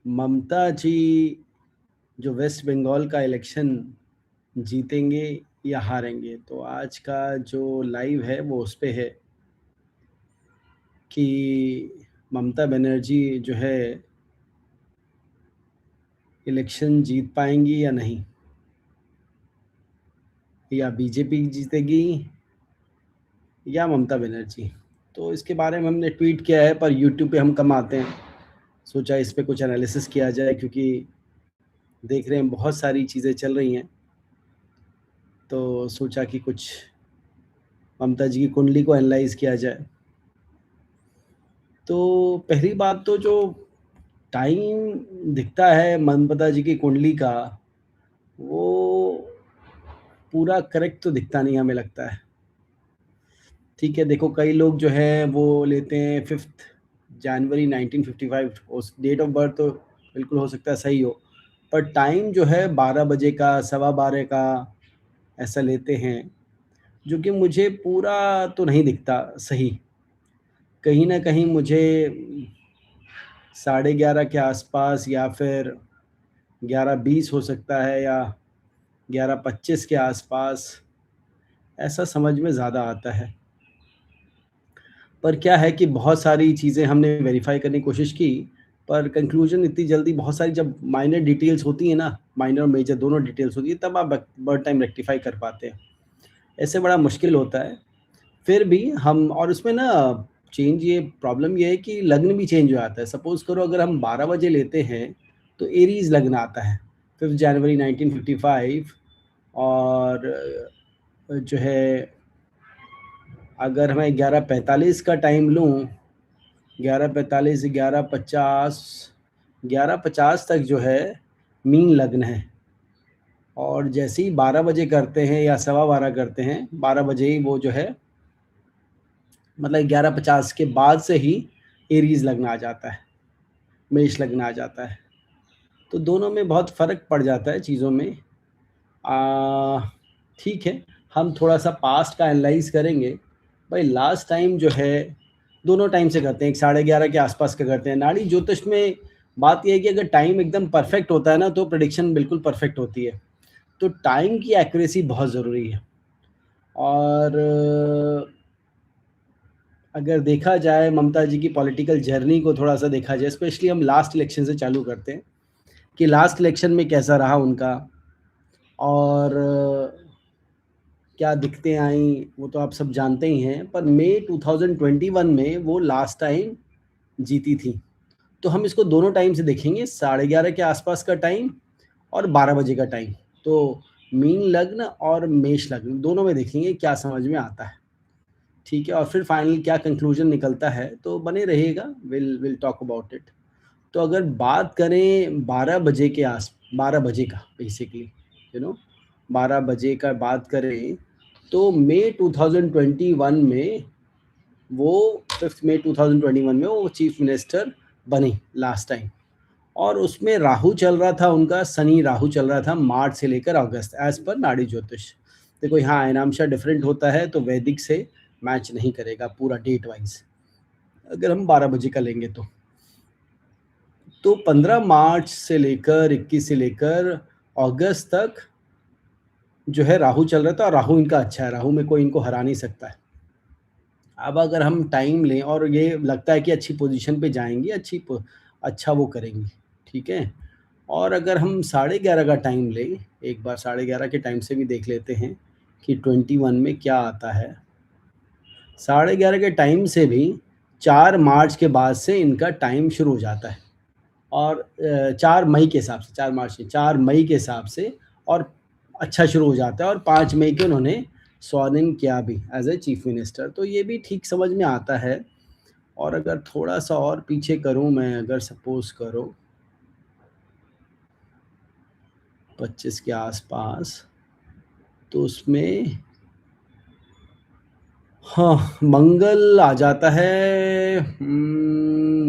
ममता जी जो वेस्ट बंगाल का इलेक्शन जीतेंगे या हारेंगे, तो आज का जो लाइव है वो उस पे है कि ममता बनर्जी जो है इलेक्शन जीत पाएंगी या नहीं, या बीजेपी जीतेगी या ममता बनर्जी। तो इसके बारे में हमने ट्वीट किया है, पर यूट्यूब पे हम कम आते हैं, सोचा इस पे कुछ एनालिसिस किया जाए, क्योंकि देख रहे हैं बहुत सारी चीज़ें चल रही हैं, तो सोचा कि कुछ ममता जी की कुंडली को एनालाइज किया जाए। तो पहली बात तो जो टाइम दिखता है ममता जी की कुंडली का, वो पूरा करेक्ट तो दिखता नहीं हमें लगता है। ठीक है, देखो कई लोग जो है वो लेते हैं 5 जनवरी 1955, उस डेट ऑफ बर्थ तो बिल्कुल हो सकता है सही हो, पर टाइम जो है 12 बजे का, 12:15 का ऐसा लेते हैं, जो कि मुझे पूरा तो नहीं दिखता सही। कहीं ना कहीं मुझे 11:30 के आसपास या फिर 11:20 हो सकता है, या 11:25 के आसपास, ऐसा समझ में ज़्यादा आता है। पर क्या है कि बहुत सारी चीज़ें हमने वेरीफाई करने की कोशिश की, पर कंक्लूजन इतनी जल्दी, बहुत सारी जब माइनर डिटेल्स होती हैं ना, माइनर और मेजर दोनों डिटेल्स होती है, तब आप बहुत टाइम रेक्टिफाई कर पाते हैं, ऐसे बड़ा मुश्किल होता है। फिर भी हम, और उसमें ना चेंज, ये प्रॉब्लम ये है कि लग्न भी चेंज हो जाता है। सपोज़ करो अगर हम 12 बजे लेते हैं तो एरीज़ लग्न आता है 5 जनवरी 1955, और जो है अगर मैं 11:45 का टाइम लूँ, 11:45 11:50, 11:50 तक जो है मीन लग्न है, और जैसे ही 12 बजे करते हैं या 12:15 करते हैं, 12 बजे ही वो जो है, मतलब 11:50 के बाद से ही एरीज लग्न आ जाता है, मेष लग्न आ जाता है। तो दोनों में बहुत फ़र्क पड़ जाता है चीज़ों में। ठीक है, हम थोड़ा सा पास्ट का एनालाइज करेंगे। भाई लास्ट टाइम जो है, दोनों टाइम से करते हैं, 11:30 के आसपास का करते हैं। नाड़ी ज्योतिष में बात यह है कि अगर टाइम एकदम परफेक्ट होता है ना, तो प्रेडिक्शन बिल्कुल परफेक्ट होती है। तो टाइम की एक्यूरेसी बहुत ज़रूरी है। और अगर देखा जाए ममता जी की पॉलिटिकल जर्नी को थोड़ा सा देखा जाए, स्पेशली हम लास्ट इलेक्शन से चालू करते हैं कि लास्ट इलेक्शन में कैसा रहा उनका, और क्या दिक्कतें आई वो तो आप सब जानते ही हैं। पर मई 2021 में वो लास्ट टाइम जीती थी। तो हम इसको दोनों टाइम से देखेंगे, 11:30 के आसपास का टाइम और 12 बजे का टाइम। तो मीन लग्न और मेष लग्न दोनों में देखेंगे क्या समझ में आता है। ठीक है, और फिर फाइनल क्या कंक्लूजन निकलता है, तो बने रहिएगा, विल टॉक अबाउट इट। तो अगर बात करें 12 बजे के 12 बजे का, बेसिकली 12 बजे का बात करें, तो मई 2021 में वो 5 मई 2021 में वो चीफ मिनिस्टर बनी लास्ट टाइम। और उसमें राहु चल रहा था उनका, शनि राहु चल रहा था मार्च से लेकर अगस्त, एज पर नाड़ी ज्योतिष। देखो यहाँ अनामशा डिफरेंट होता है, तो वैदिक से मैच नहीं करेगा पूरा डेट वाइज, अगर हम 12 बजे का लेंगे तो 15 मार्च से लेकर 21 से लेकर अगस्त तक जो है राहु चल रहा था, और राहु इनका अच्छा है, राहु में कोई इनको हरा नहीं सकता है। अब अगर हम टाइम लें, और ये लगता है कि अच्छी पोजीशन पे जाएंगी, अच्छा वो करेंगी, ठीक है। और अगर हम 11:30 का टाइम लें, एक बार 11:30 के टाइम से भी देख लेते हैं कि 21 में क्या आता है। 11:30 के टाइम से भी 4 मार्च के बाद से इनका टाइम शुरू हो जाता है, और 4 मई के हिसाब से, 4 मार्च से 4 मई के हिसाब से, और अच्छा शुरू हो जाता है। और 5 मई के उन्होंने स्वान इन किया भी एज ए चीफ मिनिस्टर, तो ये भी ठीक समझ में आता है। और अगर थोड़ा सा और पीछे करूं मैं, अगर सपोज करो 25 के आसपास, तो उसमें हाँ मंगल आ जाता है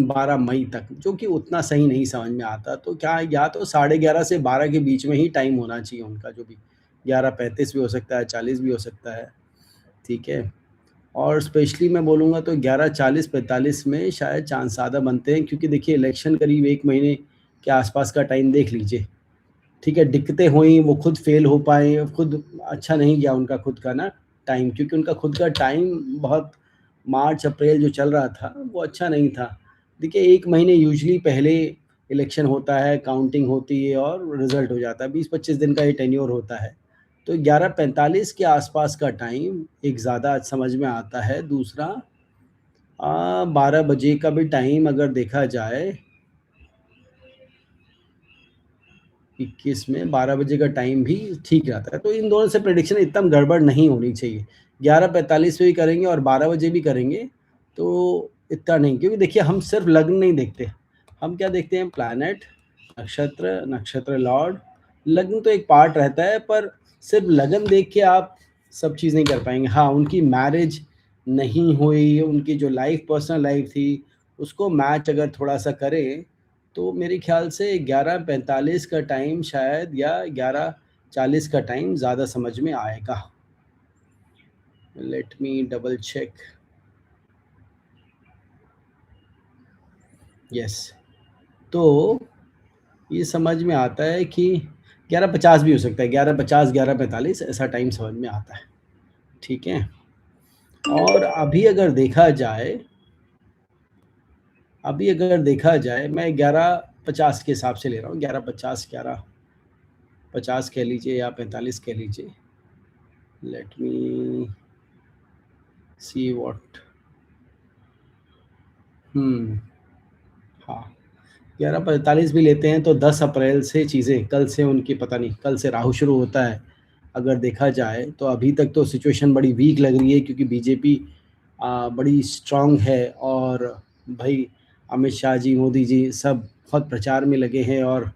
12 मई तक, जो कि उतना सही नहीं समझ में आता। तो क्या, या तो 11:30 से 12 के बीच में ही टाइम होना चाहिए उनका, जो भी 11:35 भी हो सकता है, 40 भी हो सकता है, ठीक है। और स्पेशली मैं बोलूँगा तो 11:40 45 में शायद चांस ज़्यादा बनते हैं, क्योंकि देखिए इलेक्शन करीब 1 महीने के आसपास का टाइम देख लीजिए, ठीक है। दिक्कतें हुई, वो खुद फेल हो पाए, खुद अच्छा नहीं गया उनका खुद का ना टाइम, क्योंकि उनका खुद का टाइम बहुत मार्च अप्रैल जो चल रहा था वो अच्छा नहीं था। देखिए 1 महीने यूजुअली पहले इलेक्शन होता है, काउंटिंग होती है और रिज़ल्ट हो जाता है, 20-25 दिन का ये टेन्योर होता है। तो 11:45 के आसपास का टाइम एक ज़्यादा समझ में आता है। दूसरा 12 बजे का भी टाइम अगर देखा जाए, 21 में 12 बजे का टाइम भी ठीक रहता है। तो इन दोनों से प्रेडिक्शन एकदम गड़बड़ नहीं होनी चाहिए। 11:45 पे भी करेंगे और 12 बजे भी करेंगे तो इतना नहीं, क्योंकि देखिए हम सिर्फ लग्न नहीं देखते, हम क्या देखते हैं, प्लैनेट, नक्षत्र, नक्षत्र लॉर्ड। लग्न तो एक पार्ट रहता है, पर सिर्फ लगन देख के आप सब चीज़ नहीं कर पाएंगे। हाँ, उनकी मैरिज नहीं हुई, उनकी जो लाइफ, पर्सनल लाइफ थी, उसको मैच अगर थोड़ा सा करें तो मेरे ख्याल से 11:45 का टाइम शायद या 11:40 का टाइम ज़्यादा समझ में आएगा। Let me double check. Yes, तो ये समझ में आता है कि 11:50 भी हो सकता है, 11:50, 11:45 ऐसा टाइम समझ में आता है, ठीक है। और अभी अगर देखा जाए मैं 11:50 के हिसाब से ले रहा हूँ, 11:50, 11:50 कह लीजिए या 45 कह लीजिए। Let me see what. हाँ, 11:45 भी लेते हैं तो 10 अप्रैल से चीज़ें, कल से उनकी पता नहीं, कल से राहु शुरू होता है। अगर देखा जाए तो अभी तक तो सिचुएशन बड़ी वीक लग रही है, क्योंकि बीजेपी बड़ी स्ट्रॉन्ग है और भाई अमित शाह जी, मोदी जी सब बहुत प्रचार में लगे हैं और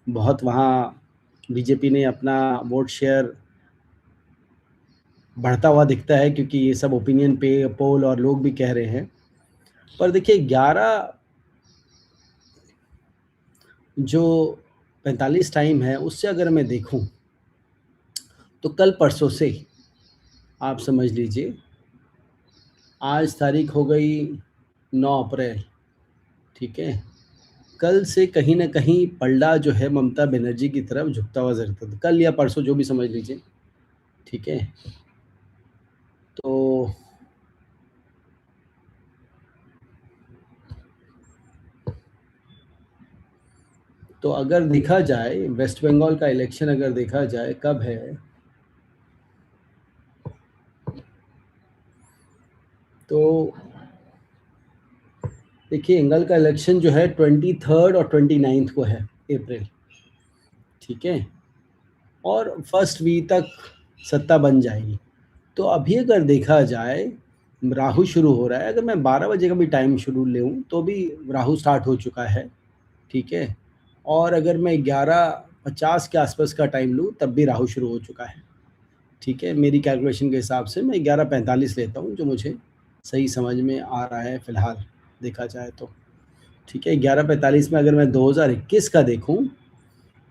बहुत वहाँ बीजेपी ने अपना वोट शेयर बढ़ता हुआ दिखता है, क्योंकि ये सब ओपिनियन पे पोल और लोग भी कह रहे हैं। पर देखिए 11 जो 45 टाइम है उससे अगर मैं देखूं तो कल परसों से आप समझ लीजिए, आज तारीख हो गई 9 अप्रैल, ठीक है। कल से कहीं ना कहीं पलड़ा जो है ममता बनर्जी की तरफ झुकता हुआ जरूर था, कल या परसों जो भी समझ लीजिए, ठीक है। तो अगर देखा जाए वेस्ट बंगाल का इलेक्शन अगर देखा जाए कब है, तो देखिए इंगल का इलेक्शन जो है 23 और 29 को है अप्रैल, ठीक है। और फर्स्ट वी तक सत्ता बन जाएगी। तो अभी अगर देखा जाए राहु शुरू हो रहा है, अगर मैं 12 बजे का भी टाइम शुरू लूँ तो भी राहु स्टार्ट हो चुका है, ठीक है। और अगर मैं 11:50 के आसपास का टाइम लूँ तब भी राहु शुरू हो चुका है, ठीक है। मेरी कैलकुलेशन के हिसाब से मैं 11:45 लेता हूँ, जो मुझे सही समझ में आ रहा है फ़िलहाल देखा जाए तो, ठीक है। 11:45 में अगर मैं 2021 का देखूँ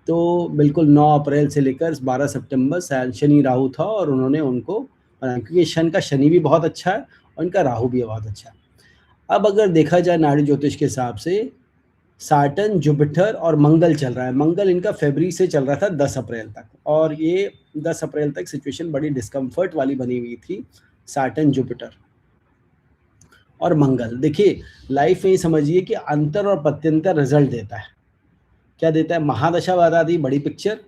तो बिल्कुल 9 अप्रैल से लेकर 12 सितंबर शनि राहु था और उन्होंने उनको क्योंकि शन का शनि भी बहुत अच्छा है और इनका राहु भी बहुत अच्छा है। अब अगर देखा जाए नाड़ी ज्योतिष के हिसाब से साटन, जुपिटर और मंगल चल रहा है। मंगल इनका फरवरी से चल रहा था 10 अप्रैल तक, और ये 10 अप्रैल तक सिचुएशन बड़ी डिस्कम्फर्ट वाली बनी हुई थी। साटन, जुपिटर और मंगल देखिए लाइफ में समझिए कि अंतर और प्रत्यंतर रिजल्ट देता है। क्या देता है, महादशा बता दी बड़ी पिक्चर,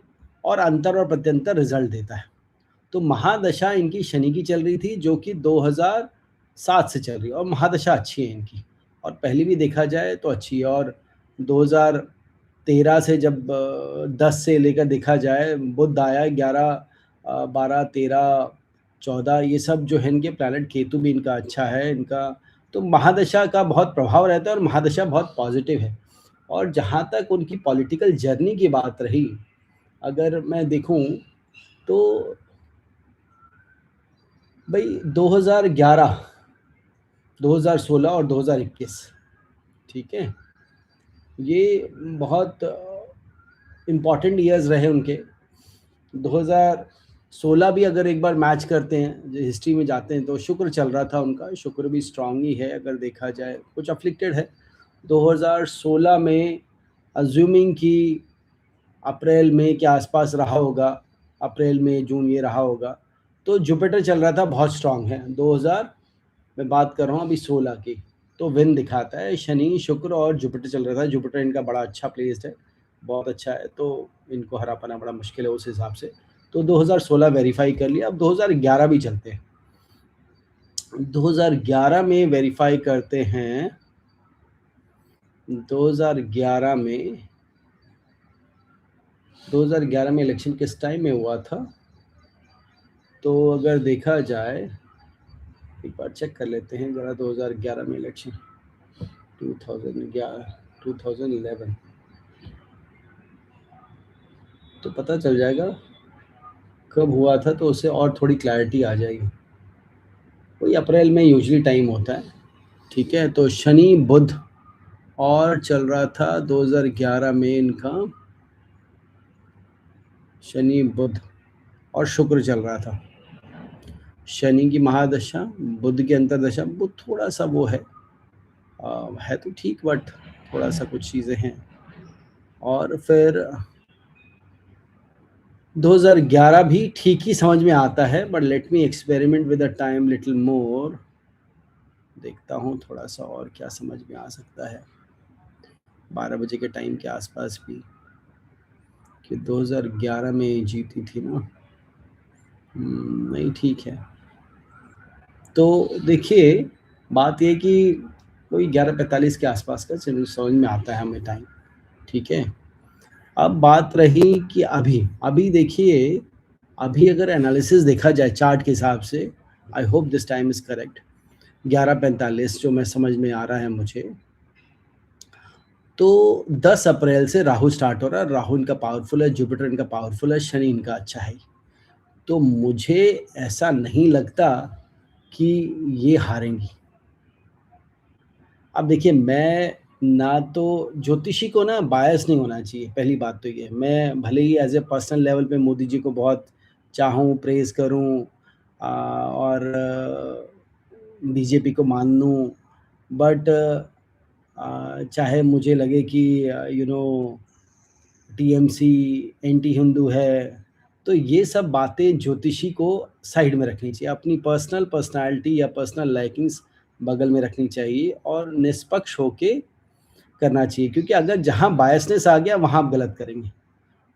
और अंतर और प्रत्यंतर रिजल्ट देता है। तो महादशा इनकी शनि की चल रही थी जो कि 2007 से चल रही है, और महादशा अच्छी है इनकी, और पहले भी देखा जाए तो अच्छी है। और 2013 से जब 10 से लेकर देखा जाए बुध आया, 11, 12, 13, 14 ये सब जो है इनके प्लैनेट, केतु भी इनका अच्छा है इनका। तो महादशा का बहुत प्रभाव रहता है और महादशा बहुत पॉजिटिव है। और जहाँ तक उनकी पॉलिटिकल जर्नी की बात रही, अगर मैं देखूं तो भाई 2011, 2016 और 2021, ठीक है, ये बहुत इम्पॉर्टेंट ईयर्स रहे उनके। 2016 भी अगर एक बार मैच करते हैं, हिस्ट्री में जाते हैं, तो शुक्र चल रहा था उनका, शुक्र भी स्ट्रांग ही है अगर देखा जाए, कुछ अफ्लिक्टेड है। 2016 में अज्यूमिंग कि अप्रैल मई के आसपास रहा होगा, अप्रैल मई जून ये रहा होगा, तो जुपिटर चल रहा था बहुत स्ट्रांग है 2000, मैं बात कर रहा हूँ अभी 16 की, तो विन दिखाता है। शनि शुक्र और जुपिटर चल रहा था, जुपिटर इनका बड़ा अच्छा प्लेस्ड है, बहुत अच्छा है, तो इनको हरा पाना बड़ा मुश्किल है उस हिसाब से। तो 2016 वेरीफाई कर लिया। अब 2011 भी चलते हैं। 2011 में वेरीफाई करते हैं। 2011 में इलेक्शन किस टाइम में हुआ था, तो अगर देखा जाए, एक बार चेक कर लेते हैं ज़रा। 2011 में इलेक्शन 2011 तो पता चल जाएगा कब हुआ था, तो उससे और थोड़ी क्लैरिटी आ जाएगी। वही अप्रैल में यूजुअली टाइम होता है, ठीक है। तो शनि बुध और चल रहा था 2011 में इनका, शनि बुध और शुक्र चल रहा था। शनि की महादशा, बुध की अंतरदशा। बुध थोड़ा सा वो है तो ठीक, बट थोड़ा सा कुछ चीज़ें हैं। और फिर 2011 भी ठीक ही समझ में आता है, but let me experiment with the time little more. देखता हूँ थोड़ा सा और क्या समझ में आ सकता है 12 बजे के टाइम के आसपास भी, कि 2011 में जीती थी ना। नहीं, ठीक है। तो देखिए, बात ये कि कोई 11:45 के आसपास का समझ में आता है हमें टाइम, ठीक है। अब बात रही कि अभी देखिए, अभी अगर एनालिसिस देखा जाए चार्ट के हिसाब से, I hope this time is correct, 11:45 जो मैं समझ में आ रहा है मुझे, तो 10 अप्रैल से राहु स्टार्ट हो रहा है। राहु इनका पावरफुल है, जुपिटर इनका पावरफुल है, शनि इनका अच्छा है। तो मुझे ऐसा नहीं लगता कि ये हारेंगी। अब देखिए, मैं ना तो ज्योतिषी को ना बायस नहीं होना चाहिए, पहली बात तो ये। मैं भले ही एज ए पर्सनल लेवल पे मोदी जी को बहुत चाहूँ, प्रेज़ करूँ, और बीजेपी को मान लूँ, बट चाहे मुझे लगे कि टीएमसी एंटी हिंदू है, तो ये सब बातें ज्योतिषी को साइड में रखनी चाहिए। अपनी पर्सनल पर्सनैलिटी या पर्सनल लाइकिंग्स बगल में रखनी चाहिए और निष्पक्ष होके करना चाहिए, क्योंकि अगर जहाँ बायसनेस आ गया वहाँ आप गलत करेंगे।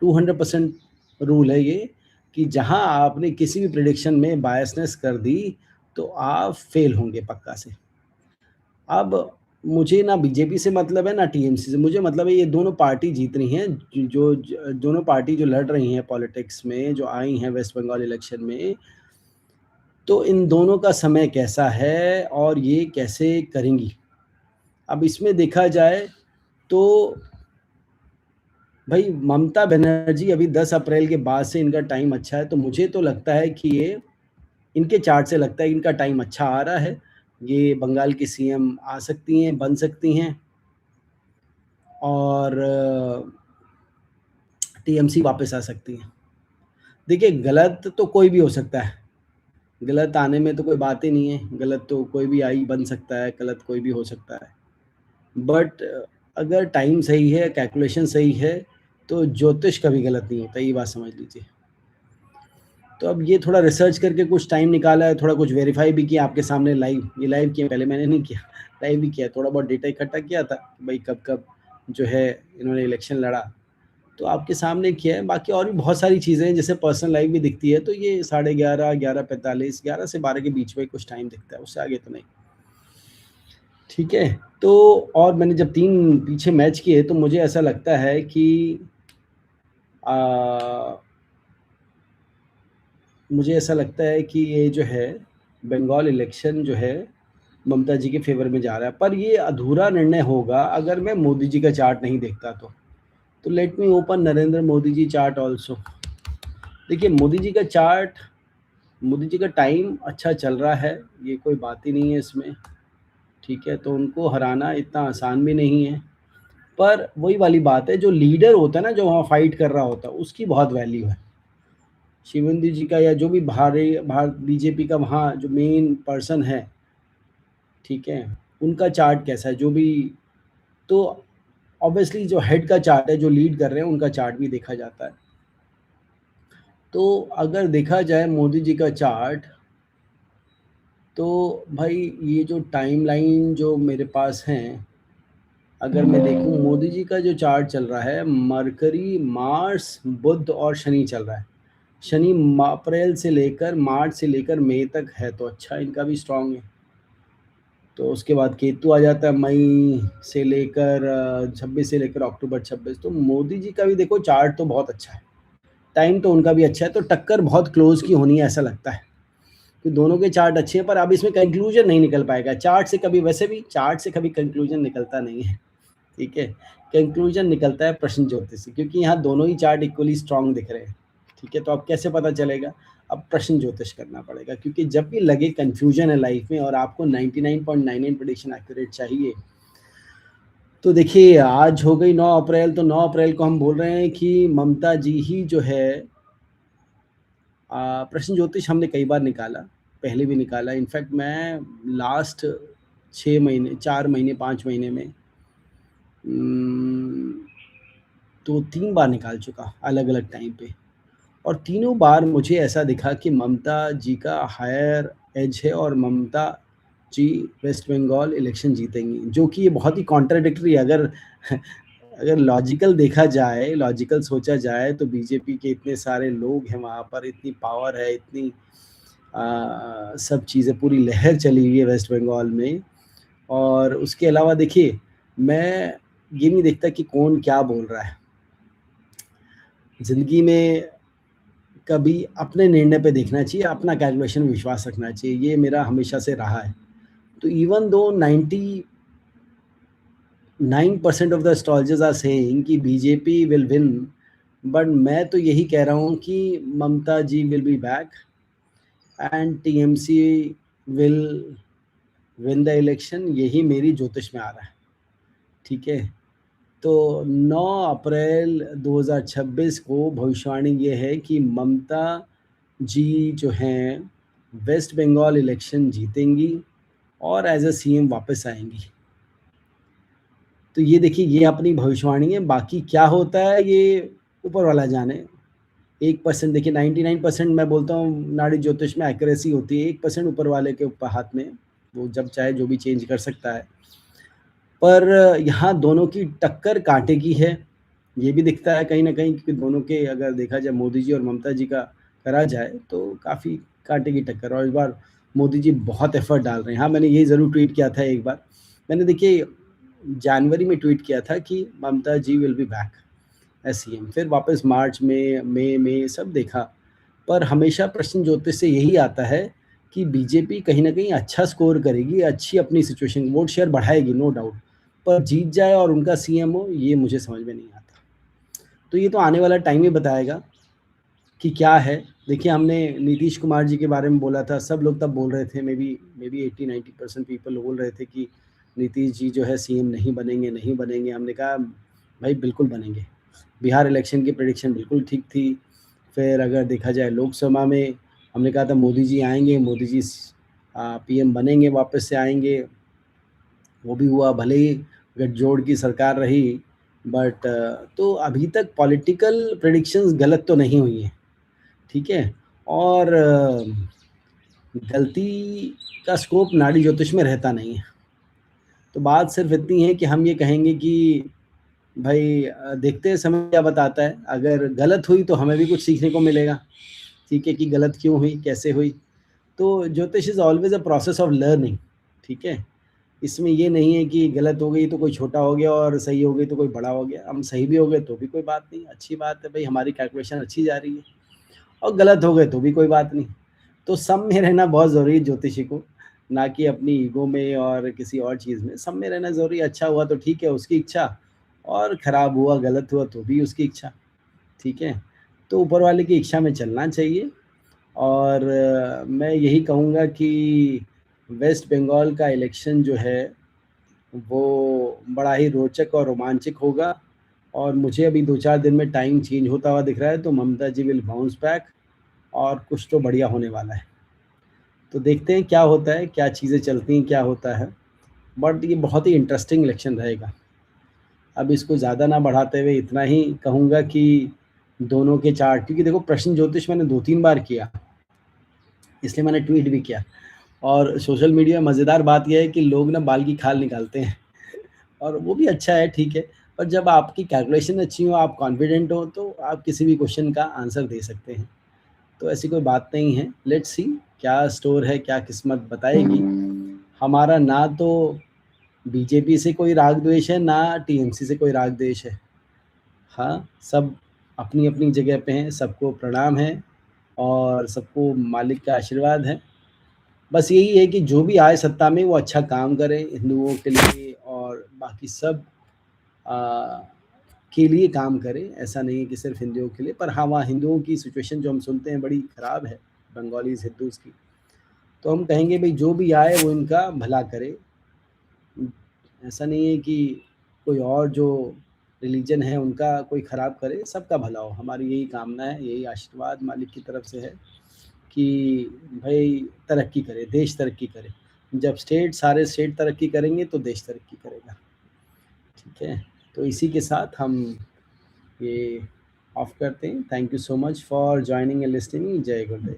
200% रूल है ये, कि जहाँ आपने किसी भी प्रेडिक्शन में बायसनेस कर दी तो आप फेल होंगे पक्का से। अब मुझे ना बीजेपी से मतलब है ना टीएमसी से, मुझे मतलब है ये दोनों पार्टी जीत रही हैं, दोनों पार्टी जो लड़ रही हैं पॉलिटिक्स में, जो आई हैं वेस्ट बंगाल इलेक्शन में, तो इन दोनों का समय कैसा है और ये कैसे करेंगी। अब इसमें देखा जाए तो भाई ममता बनर्जी अभी 10 अप्रैल के बाद से इनका टाइम अच्छा है, तो मुझे तो लगता है कि ये, इनके चार्ट से लगता है इनका टाइम अच्छा आ रहा है। ये बंगाल की सीएम आ सकती हैं, बन सकती हैं, और टीएमसी वापस आ सकती हैं। देखिए, गलत तो कोई भी हो सकता है, गलत आने में तो कोई बात ही नहीं है, गलत तो कोई भी आई बन सकता है, गलत कोई भी हो सकता है, बट अगर टाइम सही है, कैलकुलेशन सही है, तो ज्योतिष कभी गलत नहीं होता, ये बात समझ लीजिए। तो अब ये थोड़ा रिसर्च करके कुछ टाइम निकाला है, थोड़ा कुछ वेरीफाई भी किया आपके सामने लाइव, ये लाइव किया, पहले मैंने नहीं किया, लाइव भी किया, थोड़ा बहुत डेटा इकट्ठा किया था भाई कब कब जो है इन्होंने इलेक्शन लड़ा, तो आपके सामने किया है। बाकी और भी बहुत सारी चीज़ें हैं, जैसे पर्सनल लाइफ भी दिखती है, तो ये 11:30, 11:45, 11 से 12 के बीच में कुछ टाइम दिखता है, उससे आगे तो नहीं, ठीक है। तो और मैंने जब 3 पीछे मैच किए, तो मुझे ऐसा लगता है कि मुझे ऐसा लगता है कि ये जो है बंगाल इलेक्शन जो है ममता जी के फेवर में जा रहा है, पर ये अधूरा निर्णय होगा अगर मैं मोदी जी का चार्ट नहीं देखता तो let me open Narendra Modi ji chart also. देखिए, मोदी जी का चार्ट, मोदी जी का टाइम अच्छा चल रहा है, ये कोई बात ही नहीं है इसमें, ठीक है। तो उनको हराना इतना आसान भी नहीं है, पर वही वाली बात है, जो लीडर होता है ना, जो वहाँ फाइट कर रहा होता है, उसकी बहुत वैल्यू है। शिवेंद्र जी का या जो भी बाहर बीजेपी का वहाँ जो मेन पर्सन है, ठीक है, उनका चार्ट कैसा है जो भी, तो ऑब्वियसली जो हेड का चार्ट है, जो लीड कर रहे हैं, उनका चार्ट भी देखा जाता है। तो अगर देखा जाए मोदी जी का चार्ट, तो भाई ये जो टाइमलाइन जो मेरे पास हैं, अगर मैं देखूं मोदी जी का जो चार्ट चल रहा है, मरकरी, मार्स, बुध और शनि चल रहा है। शनि अप्रैल से लेकर मार्च से लेकर मई तक है, तो अच्छा इनका भी स्ट्रांग है। तो उसके बाद केतु आ जाता है मई से लेकर 26 से लेकर अक्टूबर 26। तो मोदी जी का भी देखो चार्ट तो बहुत अच्छा है, टाइम तो उनका भी अच्छा है, तो टक्कर बहुत क्लोज की होनी है ऐसा लगता है कि दोनों के चार्ट अच्छे हैं। पर अब इसमें कंक्लूजन नहीं निकल पाएगा चार्ट से कभी, वैसे भी चार्ट से कभी कंक्लूजन निकलता नहीं है, ठीक है। कंक्लूजन निकलता है प्रश्न ज्योतिष से, क्योंकि यहाँ दोनों ही चार्ट इक्वली स्ट्रांग दिख रहे हैं, ठीक है। तो अब कैसे पता चलेगा? अब प्रश्न ज्योतिष करना पड़ेगा, क्योंकि जब भी लगे कंफ्यूजन है लाइफ में और आपको 99.99 प्रेडिक्शन एक्यूरेट चाहिए, तो देखिए आज हो गई 9 अप्रैल, तो 9 अप्रैल को हम बोल रहे हैं कि ममता जी ही जो है, प्रश्न ज्योतिष हमने कई बार निकाला, पहले भी निकाला। इनफैक्ट मैं लास्ट 6 महीने, 4 महीने, 5 महीने में तो 3 बार निकाल चुका अलग अलग टाइम पे, और तीनों बार मुझे ऐसा दिखा कि ममता जी का हायर एज है और ममता जी वेस्ट बंगाल इलेक्शन जीतेंगी, जो कि ये बहुत ही कॉन्ट्राडिक्टरी है। अगर अगर लॉजिकल देखा जाए, लॉजिकल सोचा जाए, तो बीजेपी के इतने सारे लोग हैं वहाँ पर, इतनी पावर है, इतनी सब चीज़ें, पूरी लहर चली हुई है वेस्ट बंगाल में। और उसके अलावा देखिए, मैं ये नहीं देखता कि कौन क्या बोल रहा है। ज़िंदगी में कभी अपने निर्णय पे देखना चाहिए, अपना कैलकुलेशन में विश्वास रखना चाहिए, ये मेरा हमेशा से रहा है। तो even though 99% of the astrologers are saying कि बीजेपी विल विन, बट मैं तो यही कह रहा हूँ कि Mamata ji will be back and TMC will win the election, यही मेरी ज्योतिष में आ रहा है, ठीक है। तो 9 अप्रैल 2026 को भविष्यवाणी ये है कि ममता जी जो हैं वेस्ट बंगाल इलेक्शन जीतेंगी और एज अ सीएम वापस आएंगी। तो ये देखिए, ये अपनी भविष्यवाणी है, बाकी क्या होता है ये ऊपर वाला जाने। 1% देखिए, 99% मैं बोलता हूँ नाड़ी ज्योतिष में एक्यूरेसी होती है, 1% ऊपर वाले के ऊपर हाथ में, वो जब चाहे जो भी चेंज कर सकता है। पर यहाँ दोनों की टक्कर कांटे की है, ये भी दिखता है कहीं ना कहीं, क्योंकि दोनों के अगर देखा जाए मोदी जी और ममता जी का करा जाए तो काफ़ी कांटे की टक्कर। और इस बार मोदी जी बहुत एफर्ट डाल रहे हैं। हाँ, मैंने ये ज़रूर ट्वीट किया था एक बार, मैंने देखिए जनवरी में ट्वीट किया था कि Mamata ji will be back as CM, फिर वापस मार्च में, मई में सब देखा। पर हमेशा प्रश्न ज्योतिष से यही आता है कि बीजेपी कहीं ना कहीं अच्छा स्कोर करेगी, अच्छी अपनी सिचुएशन, वोट शेयर बढ़ाएगी, नो डाउट, पर जीत जाए और उनका सीएम हो, ये मुझे समझ में नहीं आता। तो ये तो आने वाला टाइम ही बताएगा कि क्या है। देखिए, हमने नीतीश कुमार जी के बारे में बोला था, सब लोग तब बोल रहे थे, मे बी 80-90% पीपल बोल रहे थे कि नीतीश जी जो है सीएम नहीं बनेंगे, नहीं बनेंगे। हमने कहा भाई बिल्कुल बनेंगे। बिहार इलेक्शन की प्रेडिक्शन बिल्कुल ठीक थी। फिर अगर देखा जाए लोकसभा में, हमने कहा था मोदी जी आएंगे, मोदी जी पीएम बनेंगे, वापस से आएंगे, वो भी हुआ। भले ही गठजोड़ की सरकार रही, बट तो अभी तक पॉलिटिकल प्रेडिक्शंस गलत तो नहीं हुई हैं, ठीक है। और गलती का स्कोप नाड़ी ज्योतिष में रहता नहीं है। तो बात सिर्फ इतनी है कि हम ये कहेंगे कि भाई देखते हैं समय क्या बताता है। अगर गलत हुई तो हमें भी कुछ सीखने को मिलेगा, ठीक है, कि गलत क्यों हुई, कैसे हुई। तो ज्योतिष is always a process of learning, ठीक है। इसमें ये नहीं है कि गलत हो गई तो कोई छोटा हो गया और सही हो गई तो कोई बड़ा हो गया। हम सही भी हो गए तो भी कोई बात नहीं, अच्छी बात है भाई, हमारी कैलकुलेशन अच्छी जा रही है। और गलत हो गए तो भी कोई बात नहीं। तो सब में रहना बहुत ज़रूरी है ज्योतिषी को, ना कि अपनी ईगो में और किसी और चीज़ में। सब में रहना ज़रूरी है। अच्छा हुआ तो ठीक है, उसकी इच्छा, और ख़राब हुआ, गलत हुआ तो भी उसकी इच्छा, ठीक है। तो ऊपर वाले की इच्छा में चलना चाहिए। और मैं यही कहूँगा कि वेस्ट बंगाल का इलेक्शन जो है वो बड़ा ही रोचक और रोमांचक होगा। और मुझे अभी 2-4 दिन में टाइम चेंज होता हुआ दिख रहा है, तो ममता जी विल बाउंस बैक और कुछ तो बढ़िया होने वाला है। तो देखते हैं क्या होता है, क्या चीज़ें चलती हैं, क्या होता है। बट ये बहुत ही इंटरेस्टिंग इलेक्शन रहेगा। अब इसको ज़्यादा ना बढ़ाते हुए इतना ही कहूँगा कि दोनों के चार्ट, क्योंकि देखो प्रश्न ज्योतिष मैंने 2-3 बार किया, इसलिए मैंने ट्वीट भी किया। और सोशल मीडिया में मज़ेदार बात ये है कि लोग ना बाल की खाल निकालते हैं और वो भी अच्छा है, ठीक है। पर जब आपकी कैलकुलेशन अच्छी हो, आप कॉन्फिडेंट हो, तो आप किसी भी क्वेश्चन का आंसर दे सकते हैं। तो ऐसी कोई बात नहीं है। लेट्स सी क्या स्टोर है, क्या किस्मत बताएगी। हमारा ना तो बीजेपी से कोई राग द्वेष है, ना टीएमसी से कोई राग द्वेष है। हाँ, सब अपनी-अपनी जगह पे हैं, सबको प्रणाम है और सबको मालिक का आशीर्वाद है। बस यही है कि जो भी आए सत्ता में वो अच्छा काम करे हिंदुओं के लिए और बाकी सब अ, के लिए काम करे। ऐसा नहीं है कि सिर्फ़ हिंदुओं के लिए, पर हाँ, वहाँ हिंदुओं की सिचुएशन जो हम सुनते हैं बड़ी ख़राब है, बंगालीज़, हिंदूज़ की। तो हम कहेंगे भई जो भी आए वो इनका भला करे। ऐसा नहीं है कि कोई और जो रिलीजन है उनका कोई ख़राब करे, सबका भला हो। हमारी यही कामना है, यही आशीर्वाद मालिक की तरफ से है कि भई तरक्की करे, देश तरक्की करे। जब सारे स्टेट तरक्की करेंगे तो देश तरक्की करेगा, ठीक है? तो इसी के साथ हम ये ऑफ करते हैं। Thank you so much for joining and listening. जय गुरुदेव।